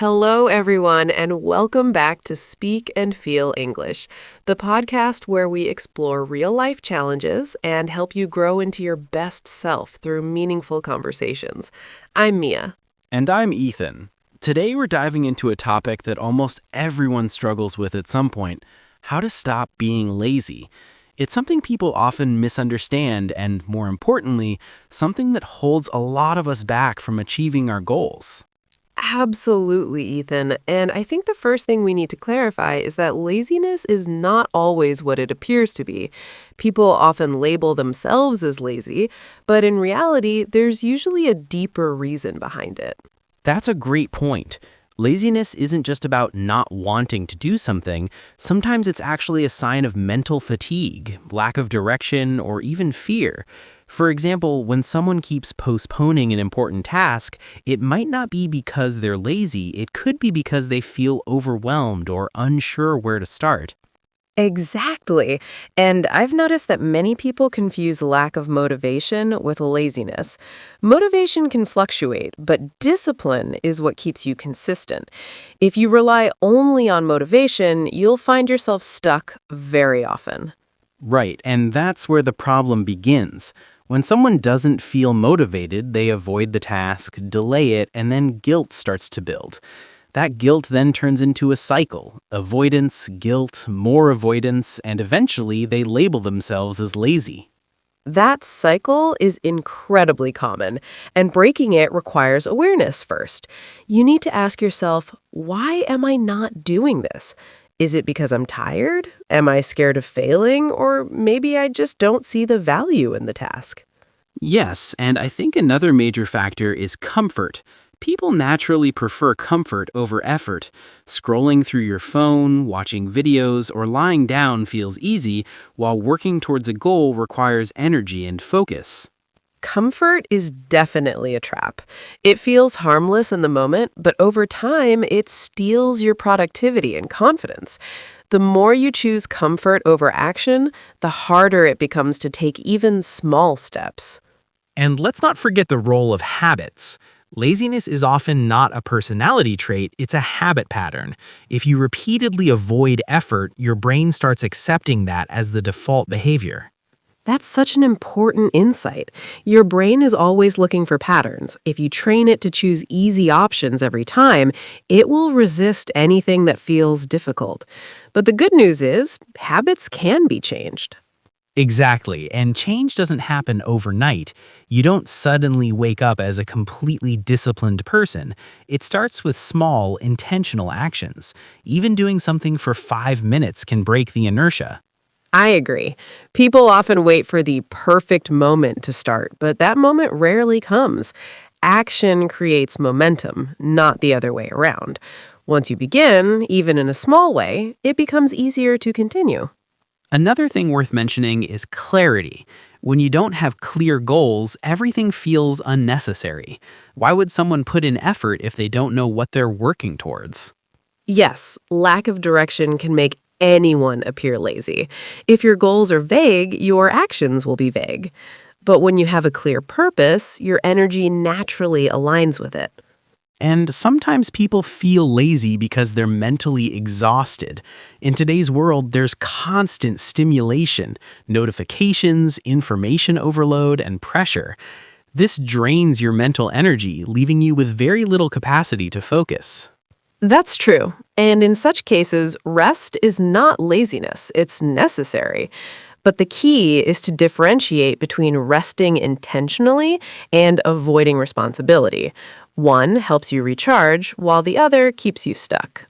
Hello, everyone, and welcome back to Speak and Feel English, the podcast where we explore real-life challenges and help you grow into your best self through meaningful conversations. I'm Mia. And I'm Ethan. Today we're diving into a topic that almost everyone struggles with at some point: how to stop being lazy. It's something people often misunderstand and, more importantly, something that holds a lot of us back from achieving our goals. Absolutely, Ethan. And I think the first thing we need to clarify is that laziness is not always what it appears to be. People often label themselves as lazy, but in reality, there's usually a deeper reason behind it. That's a great point. Laziness isn't just about not wanting to do something. Sometimes it's actually a sign of mental fatigue, lack of direction, or even fear. For example, when someone keeps postponing an important task, it might not be because they're lazy. It could be because they feel overwhelmed or unsure where to start. Exactly. And I've noticed that many people confuse lack of motivation with laziness. Motivation can fluctuate, but discipline is what keeps you consistent. If you rely only on motivation, you'll find yourself stuck very often. Right, and that's where the problem begins. When someone doesn't feel motivated, they avoid the task, delay it, and then guilt starts to build. That guilt then turns into a cycle: avoidance, guilt, more avoidance, and eventually they label themselves as lazy. That cycle is incredibly common, and breaking it requires awareness first. You need to ask yourself, why am I not doing this? Is it because I'm tired? Am I scared of failing? Or maybe I just don't see the value in the task. Yes, and I think another major factor is comfort. People naturally prefer comfort over effort. Scrolling through your phone, watching videos, or lying down feels easy, while working towards a goal requires energy and focus. Comfort is definitely a trap. It feels harmless in the moment, but over time, it steals your productivity and confidence. The more you choose comfort over action, the harder it becomes to take even small steps. And let's not forget the role of habits. Laziness is often not a personality trait, it's a habit pattern. If you repeatedly avoid effort, your brain starts accepting that as the default behavior. That's such an important insight. Your brain is always looking for patterns. If you train it to choose easy options every time, it will resist anything that feels difficult. But the good news is, habits can be changed. Exactly, and change doesn't happen overnight. You don't suddenly wake up as a completely disciplined person. It starts with small, intentional actions. Even doing something for 5 minutes can break the inertia. I agree. People often wait for the perfect moment to start, but that moment rarely comes. Action creates momentum, not the other way around. Once you begin, even in a small way, it becomes easier to continue. Another thing worth mentioning is clarity. When you don't have clear goals, everything feels unnecessary. Why would someone put in effort if they don't know what they're working towards? Yes, lack of direction can make anyone appear lazy. If your goals are vague, your actions will be vague. But when you have a clear purpose, your energy naturally aligns with it. And sometimes people feel lazy because they're mentally exhausted. In today's world, there's constant stimulation, notifications, information overload, and pressure. This drains your mental energy, leaving you with very little capacity to focus. That's true. And in such cases, rest is not laziness, it's necessary. But the key is to differentiate between resting intentionally and avoiding responsibility. One helps you recharge, while the other keeps you stuck.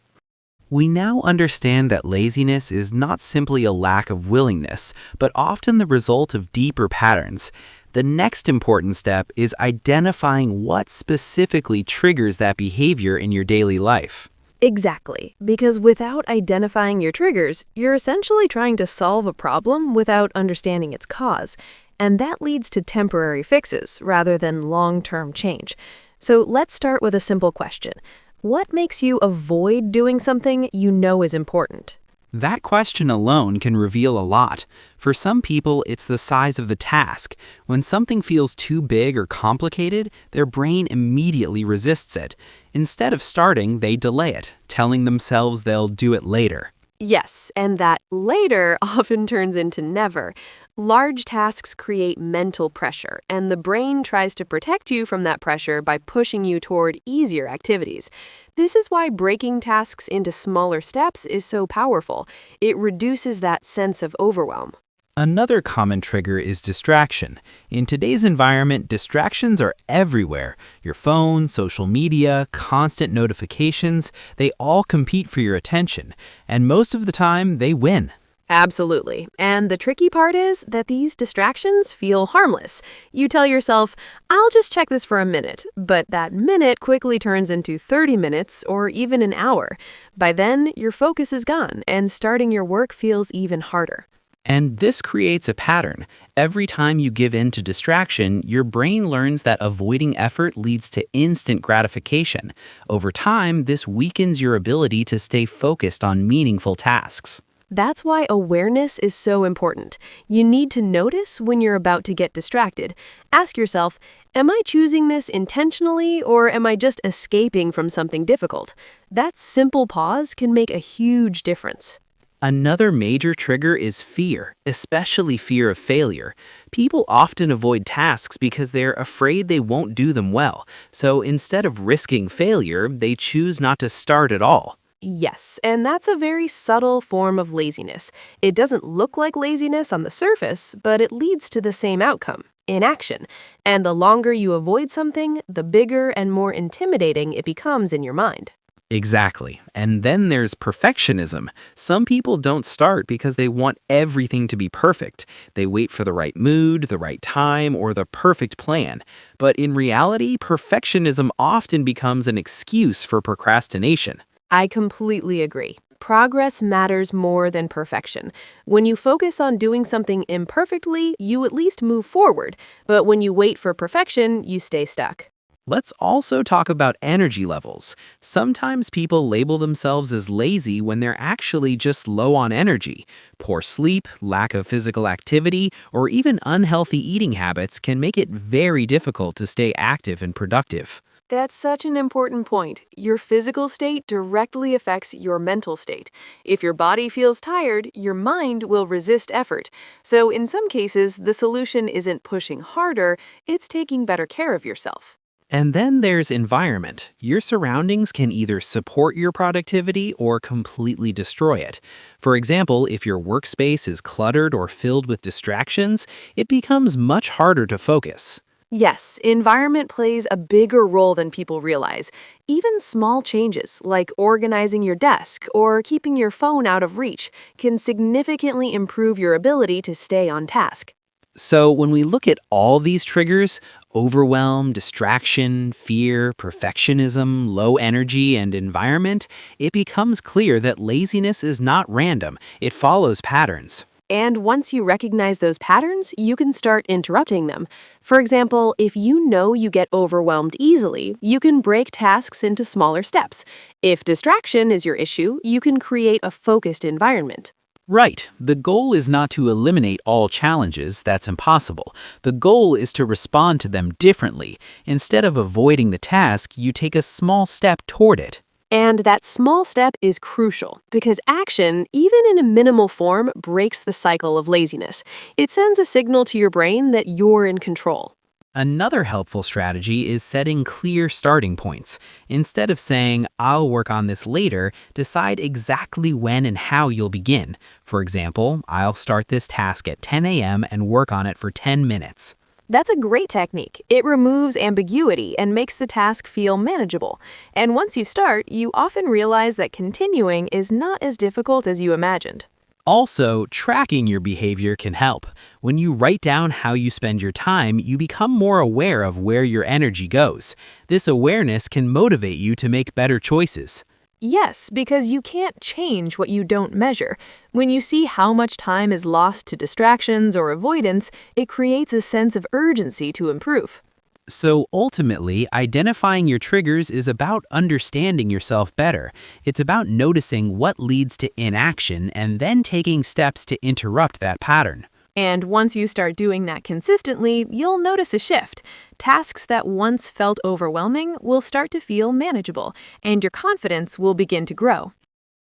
We now understand that laziness is not simply a lack of willingness, but often the result of deeper patterns. The next important step is identifying what specifically triggers that behavior in your daily life. Exactly, because without identifying your triggers, you're essentially trying to solve a problem without understanding its cause, and that leads to temporary fixes rather than long-term change. So let's start with a simple question. What makes you avoid doing something you know is important? That question alone can reveal a lot. For some people, it's the size of the task. When something feels too big or complicated, their brain immediately resists it. Instead of starting, they delay it, telling themselves they'll do it later. Yes, and that later often turns into never. Large tasks create mental pressure, and the brain tries to protect you from that pressure by pushing you toward easier activities. This is why breaking tasks into smaller steps is so powerful. It reduces that sense of overwhelm. Another common trigger is distraction. In today's environment, distractions are everywhere. Your phone, social media, constant notifications, they all compete for your attention. And most of the time, they win. Absolutely. And the tricky part is that these distractions feel harmless. You tell yourself, I'll just check this for a minute, but that minute quickly turns into 30 minutes or even an hour. By then, your focus is gone, and starting your work feels even harder. And this creates a pattern. Every time you give in to distraction, your brain learns that avoiding effort leads to instant gratification. Over time, this weakens your ability to stay focused on meaningful tasks. That's why awareness is so important. You need to notice when you're about to get distracted. Ask yourself, am I choosing this intentionally or am I just escaping from something difficult? That simple pause can make a huge difference. Another major trigger is fear, especially fear of failure. People often avoid tasks because they're afraid they won't do them well. So instead of risking failure, they choose not to start at all. Yes, and that's a very subtle form of laziness. It doesn't look like laziness on the surface, but it leads to the same outcome, inaction. And the longer you avoid something, the bigger and more intimidating it becomes in your mind. Exactly. And then there's perfectionism. Some people don't start because they want everything to be perfect. They wait for the right mood, the right time, or the perfect plan. But in reality, perfectionism often becomes an excuse for procrastination. I completely agree. Progress matters more than perfection. When you focus on doing something imperfectly, you at least move forward. But when you wait for perfection, you stay stuck. Let's also talk about energy levels. Sometimes people label themselves as lazy when they're actually just low on energy. Poor sleep, lack of physical activity, or even unhealthy eating habits can make it very difficult to stay active and productive. That's such an important point. Your physical state directly affects your mental state. If your body feels tired, your mind will resist effort. So, in some cases, the solution isn't pushing harder, it's taking better care of yourself. And then there's environment. Your surroundings can either support your productivity or completely destroy it. For example, if your workspace is cluttered or filled with distractions, it becomes much harder to focus. Yes, environment plays a bigger role than people realize. Even small changes, like organizing your desk or keeping your phone out of reach, can significantly improve your ability to stay on task. So when we look at all these triggers, overwhelm, distraction, fear, perfectionism, low energy, and environment, it becomes clear that laziness is not random. It follows patterns. And once you recognize those patterns, you can start interrupting them. For example, if you know you get overwhelmed easily, you can break tasks into smaller steps. If distraction is your issue, you can create a focused environment. Right. The goal is not to eliminate all challenges, that's impossible. The goal is to respond to them differently. Instead of avoiding the task, you take a small step toward it. And that small step is crucial because action, even in a minimal form, breaks the cycle of laziness. It sends a signal to your brain that you're in control. Another helpful strategy is setting clear starting points. Instead of saying, I'll work on this later, decide exactly when and how you'll begin. For example, I'll start this task at 10 a.m. and work on it for 10 minutes. That's a great technique. It removes ambiguity and makes the task feel manageable. And once you start, you often realize that continuing is not as difficult as you imagined. Also, tracking your behavior can help. When you write down how you spend your time, you become more aware of where your energy goes. This awareness can motivate you to make better choices. Yes, because you can't change what you don't measure. When you see how much time is lost to distractions or avoidance, it creates a sense of urgency to improve. So ultimately, identifying your triggers is about understanding yourself better. It's about noticing what leads to inaction and then taking steps to interrupt that pattern. And once you start doing that consistently, you'll notice a shift. Tasks that once felt overwhelming will start to feel manageable, and your confidence will begin to grow.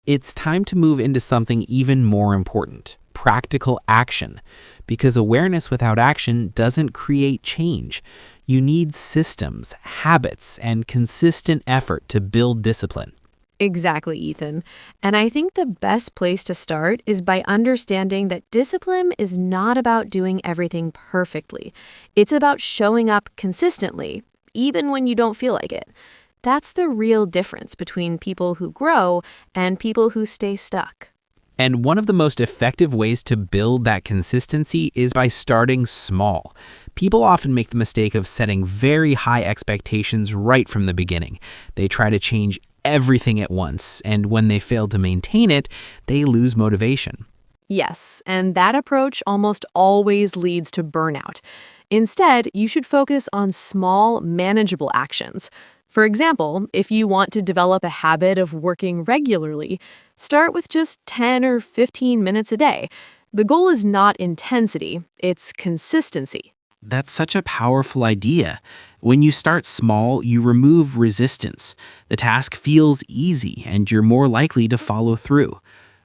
It's time to move into something even more important, practical action. Because awareness without action doesn't create change. You need systems, habits, and consistent effort to build discipline. Exactly, Ethan. And I think the best place to start is by understanding that discipline is not about doing everything perfectly. It's about showing up consistently, even when you don't feel like it. That's the real difference between people who grow and people who stay stuck. And one of the most effective ways to build that consistency is by starting small. People often make the mistake of setting very high expectations right from the beginning. They try to change everything at once, and when they fail to maintain it, they lose motivation. Yes, and that approach almost always leads to burnout. Instead, you should focus on small, manageable actions. For example, if you want to develop a habit of working regularly, start with just 10 or 15 minutes a day. The goal is not intensity, it's consistency. That's such a powerful idea. When you start small, you remove resistance. The task feels easy, and you're more likely to follow through.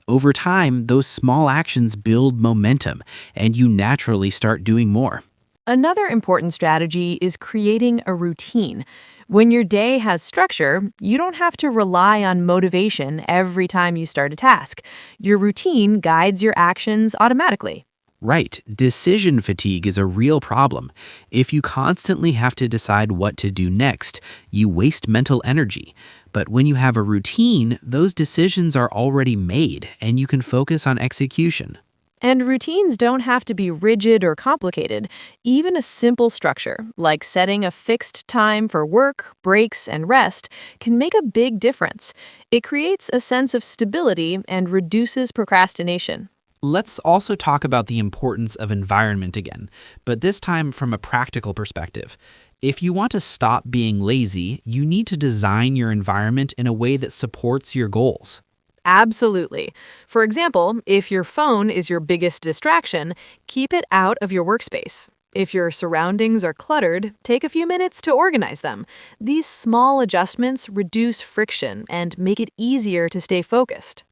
Over time, those small actions build momentum, and you naturally start doing more. Another important strategy is creating a routine. When your day has structure, you don't have to rely on motivation every time you start a task. Your routine guides your actions automatically. Right, decision fatigue is a real problem. If you constantly have to decide what to do next, you waste mental energy. But when you have a routine, those decisions are already made, and you can focus on execution. And routines don't have to be rigid or complicated. Even a simple structure, like setting a fixed time for work, breaks, and rest, can make a big difference. It creates a sense of stability and reduces procrastination. Let's also talk about the importance of environment again, but this time from a practical perspective. If you want to stop being lazy, you need to design your environment in a way that supports your goals. Absolutely. For example, if your phone is your biggest distraction, keep it out of your workspace. If your surroundings are cluttered, take a few minutes to organize them. These small adjustments reduce friction and make it easier to stay focused.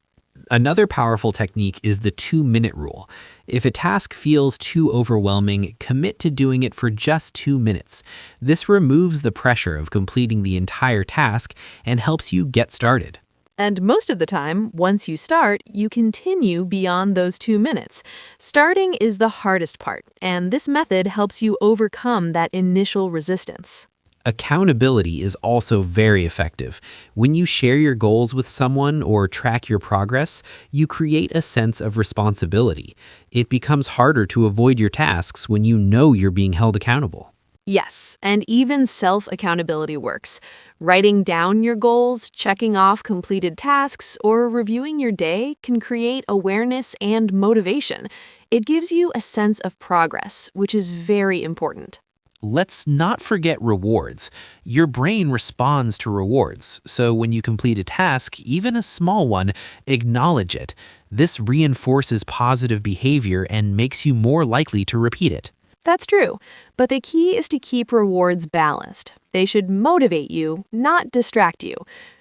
Another powerful technique is the 2-minute rule. If a task feels too overwhelming, commit to doing it for just 2 minutes. This removes the pressure of completing the entire task and helps you get started. And most of the time, once you start, you continue beyond those 2 minutes. Starting is the hardest part, and this method helps you overcome that initial resistance. Accountability is also very effective. When you share your goals with someone or track your progress, you create a sense of responsibility. It becomes harder to avoid your tasks when you know you're being held accountable. Yes, and even self-accountability works. Writing down your goals, checking off completed tasks, or reviewing your day can create awareness and motivation. It gives you a sense of progress, which is very important. Let's not forget rewards. Your brain responds to rewards, so when you complete a task, even a small one, acknowledge it. This reinforces positive behavior and makes you more likely to repeat it. That's true, but the key is to keep rewards balanced. They should motivate you, not distract you.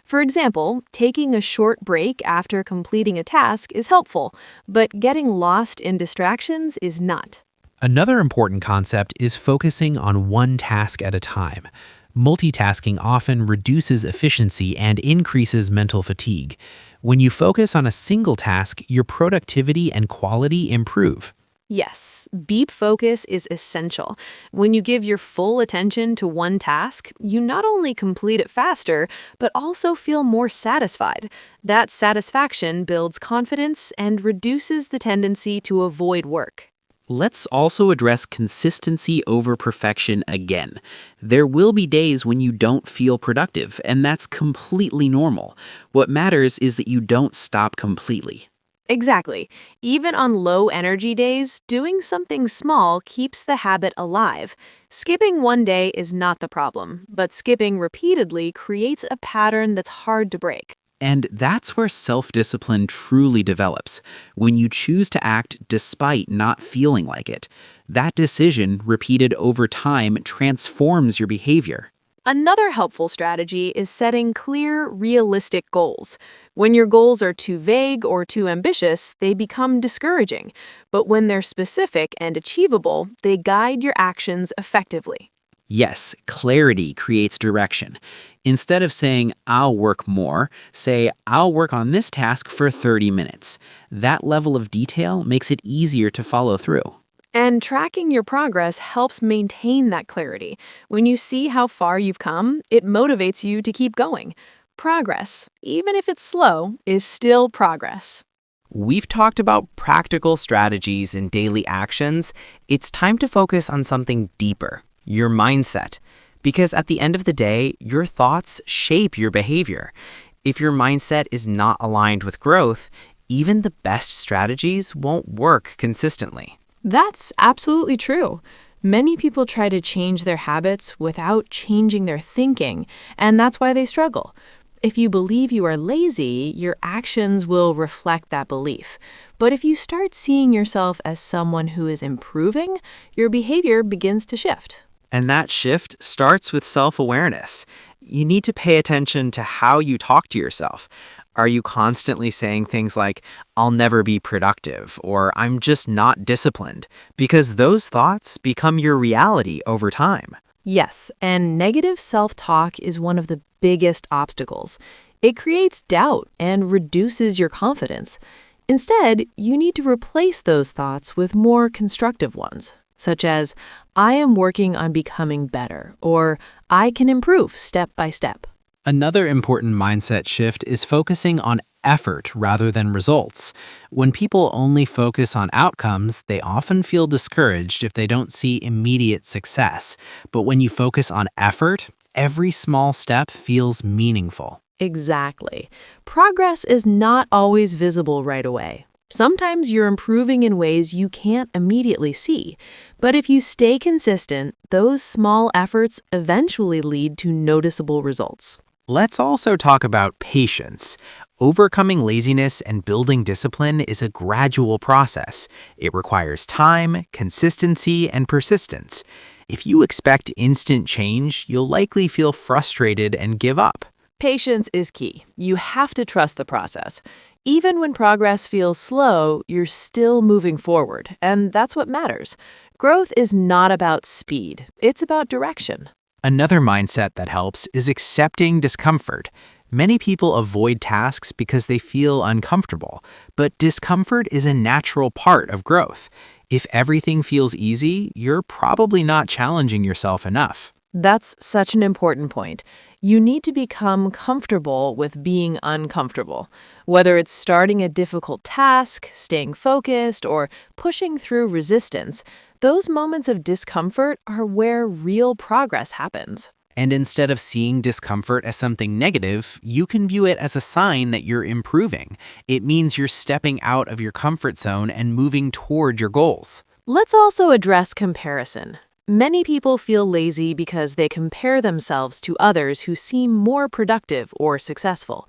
For example, taking a short break after completing a task is helpful, but getting lost in distractions is not. Another important concept is focusing on one task at a time. Multitasking often reduces efficiency and increases mental fatigue. When you focus on a single task, your productivity and quality improve. Yes, deep focus is essential. When you give your full attention to one task, you not only complete it faster, but also feel more satisfied. That satisfaction builds confidence and reduces the tendency to avoid work. Let's also address consistency over perfection again. There will be days when you don't feel productive, and that's completely normal. What matters is that you don't stop completely. Exactly. Even on low energy days, doing something small keeps the habit alive. Skipping one day is not the problem, but skipping repeatedly creates a pattern that's hard to break. And that's where self-discipline truly develops, when you choose to act despite not feeling like it. That decision, repeated over time, transforms your behavior. Another helpful strategy is setting clear, realistic goals. When your goals are too vague or too ambitious, they become discouraging. But when they're specific and achievable, they guide your actions effectively. Yes, clarity creates direction. Instead of saying, I'll work more, say, I'll work on this task for 30 minutes. That level of detail makes it easier to follow through. And tracking your progress helps maintain that clarity. When you see how far you've come, it motivates you to keep going. Progress, even if it's slow, is still progress. We've talked about practical strategies and daily actions. It's time to focus on something deeper, your mindset. Because at the end of the day, your thoughts shape your behavior. If your mindset is not aligned with growth, even the best strategies won't work consistently. That's absolutely true. Many people try to change their habits without changing their thinking, and that's why they struggle. If you believe you are lazy, your actions will reflect that belief. But if you start seeing yourself as someone who is improving, your behavior begins to shift. And that shift starts with self-awareness. You need to pay attention to how you talk to yourself. Are you constantly saying things like, I'll never be productive, or I'm just not disciplined? Because those thoughts become your reality over time. Yes, and negative self-talk is one of the biggest obstacles. It creates doubt and reduces your confidence. Instead, you need to replace those thoughts with more constructive ones, such as, I am working on becoming better, or I can improve step by step. Another important mindset shift is focusing on effort rather than results. When people only focus on outcomes, they often feel discouraged if they don't see immediate success. But when you focus on effort, every small step feels meaningful. Exactly. Progress is not always visible right away. Sometimes you're improving in ways you can't immediately see. But if you stay consistent, those small efforts eventually lead to noticeable results. Let's also talk about patience. Overcoming laziness and building discipline is a gradual process. It requires time, consistency, and persistence. If you expect instant change, you'll likely feel frustrated and give up. Patience is key. You have to trust the process. Even when progress feels slow, you're still moving forward, and that's what matters. Growth is not about speed, it's about direction. Another mindset that helps is accepting discomfort. Many people avoid tasks because they feel uncomfortable, but discomfort is a natural part of growth. If everything feels easy, you're probably not challenging yourself enough. That's such an important point. You need to become comfortable with being uncomfortable. Whether it's starting a difficult task, staying focused, or pushing through resistance, those moments of discomfort are where real progress happens. And instead of seeing discomfort as something negative, you can view it as a sign that you're improving. It means you're stepping out of your comfort zone and moving toward your goals. Let's also address comparison. Many people feel lazy because they compare themselves to others who seem more productive or successful.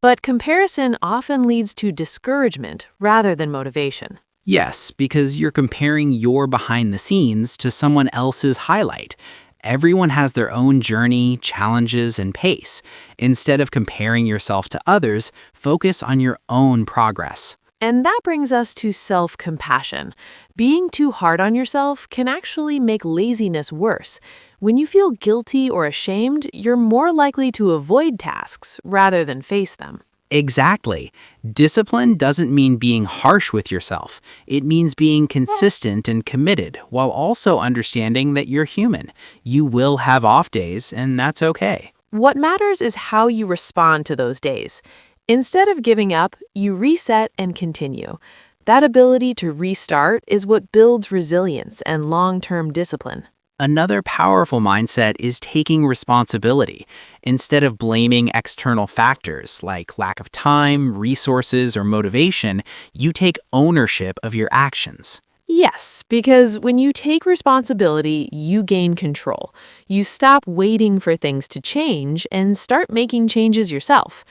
But comparison often leads to discouragement rather than motivation. Yes, because you're comparing your behind the scenes to someone else's highlight. Everyone has their own journey, challenges, and pace. Instead of comparing yourself to others, focus on your own progress. And that brings us to self-compassion. Being too hard on yourself can actually make laziness worse. When you feel guilty or ashamed, you're more likely to avoid tasks rather than face them. Exactly. Discipline doesn't mean being harsh with yourself. It means being consistent and committed while also understanding that you're human. You will have off days, and that's okay. What matters is how you respond to those days. Instead of giving up, you reset and continue. That ability to restart is what builds resilience and long-term discipline. Another powerful mindset is taking responsibility. Instead of blaming external factors like lack of time, resources, or motivation, you take ownership of your actions. Yes, because when you take responsibility, you gain control. You stop waiting for things to change and start making changes yourself.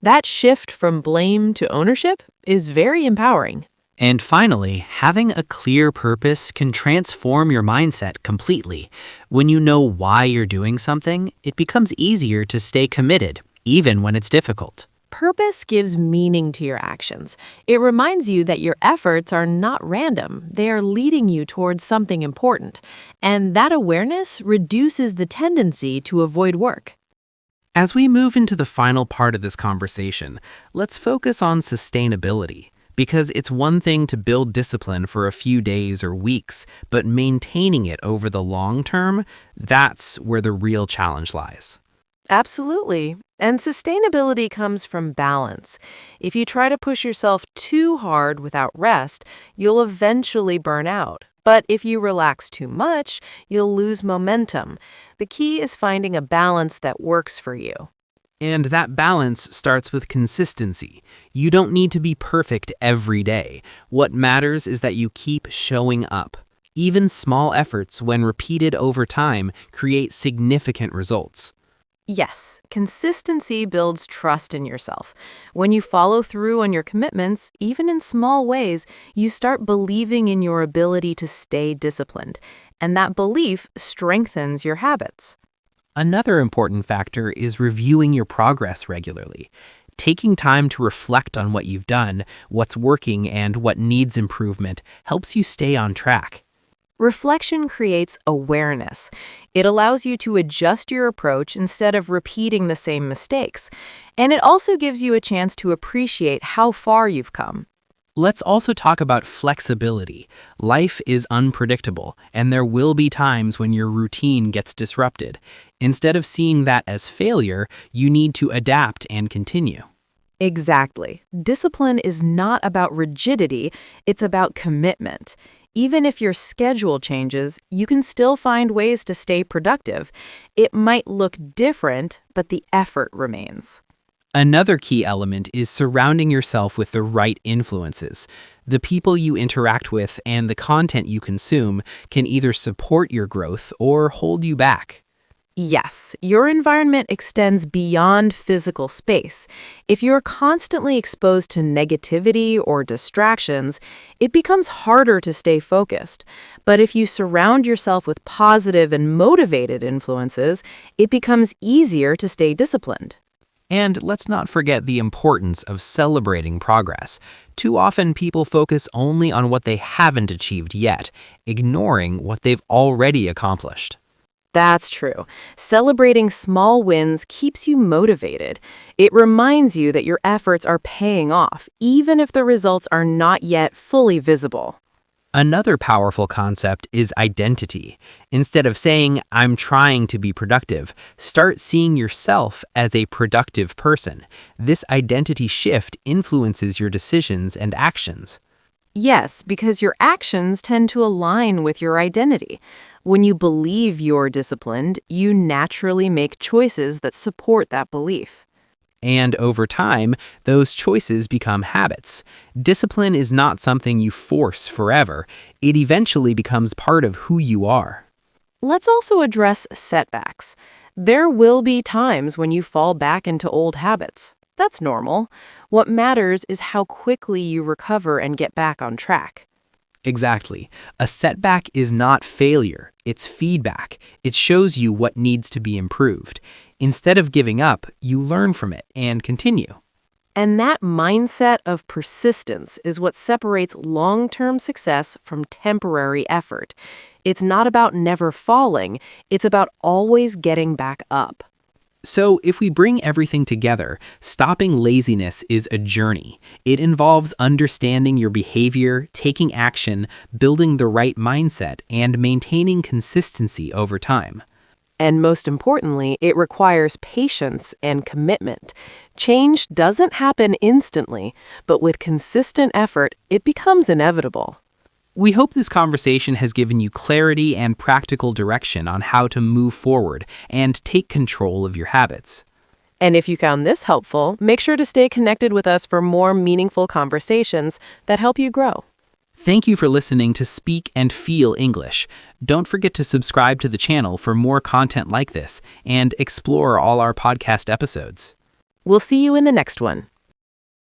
That shift from blame to ownership is very empowering. And finally, having a clear purpose can transform your mindset completely. When you know why you're doing something, it becomes easier to stay committed, even when it's difficult. Purpose gives meaning to your actions. It reminds you that your efforts are not random, they are leading you towards something important. And that awareness reduces the tendency to avoid work. As we move into the final part of this conversation, let's focus on sustainability. Because it's one thing to build discipline for a few days or weeks, but maintaining it over the long term, that's where the real challenge lies. Absolutely. And sustainability comes from balance. If you try to push yourself too hard without rest, you'll eventually burn out. But if you relax too much, you'll lose momentum. The key is finding a balance that works for you. And that balance starts with consistency. You don't need to be perfect every day. What matters is that you keep showing up. Even small efforts, when repeated over time, create significant results. Yes, consistency builds trust in yourself. When you follow through on your commitments, even in small ways, you start believing in your ability to stay disciplined. And that belief strengthens your habits. Another important factor is reviewing your progress regularly. Taking time to reflect on what you've done, what's working, and what needs improvement helps you stay on track. Reflection creates awareness. It allows you to adjust your approach instead of repeating the same mistakes. And it also gives you a chance to appreciate how far you've come. Let's also talk about flexibility. Life is unpredictable, and there will be times when your routine gets disrupted. Instead of seeing that as failure, you need to adapt and continue. Exactly. Discipline is not about rigidity, it's about commitment. Even if your schedule changes, you can still find ways to stay productive. It might look different, but the effort remains. Another key element is surrounding yourself with the right influences. The people you interact with and the content you consume can either support your growth or hold you back. Yes, your environment extends beyond physical space. If you're constantly exposed to negativity or distractions, it becomes harder to stay focused. But if you surround yourself with positive and motivated influences, it becomes easier to stay disciplined. And let's not forget the importance of celebrating progress. Too often people focus only on what they haven't achieved yet, ignoring what they've already accomplished. That's true. Celebrating small wins keeps you motivated. It reminds you that your efforts are paying off, even if the results are not yet fully visible. Another powerful concept is identity. Instead of saying, I'm trying to be productive, start seeing yourself as a productive person. This identity shift influences your decisions and actions. Yes, because your actions tend to align with your identity. When you believe you're disciplined, you naturally make choices that support that belief. And over time, those choices become habits. Discipline is not something you force forever. It eventually becomes part of who you are. Let's also address setbacks. There will be times when you fall back into old habits. That's normal. What matters is how quickly you recover and get back on track. Exactly. A setback is not failure, it's feedback. It shows you what needs to be improved. Instead of giving up, you learn from it and continue. And that mindset of persistence is what separates long-term success from temporary effort. It's not about never falling, it's about always getting back up. So, if we bring everything together, stopping laziness is a journey. It involves understanding your behavior, taking action, building the right mindset, and maintaining consistency over time. And most importantly, it requires patience and commitment. Change doesn't happen instantly, but with consistent effort, it becomes inevitable. We hope this conversation has given you clarity and practical direction on how to move forward and take control of your habits. And if you found this helpful, make sure to stay connected with us for more meaningful conversations that help you grow. Thank you for listening to Speak and Feel English. Don't forget to subscribe to the channel for more content like this and explore all our podcast episodes. We'll see you in the next one.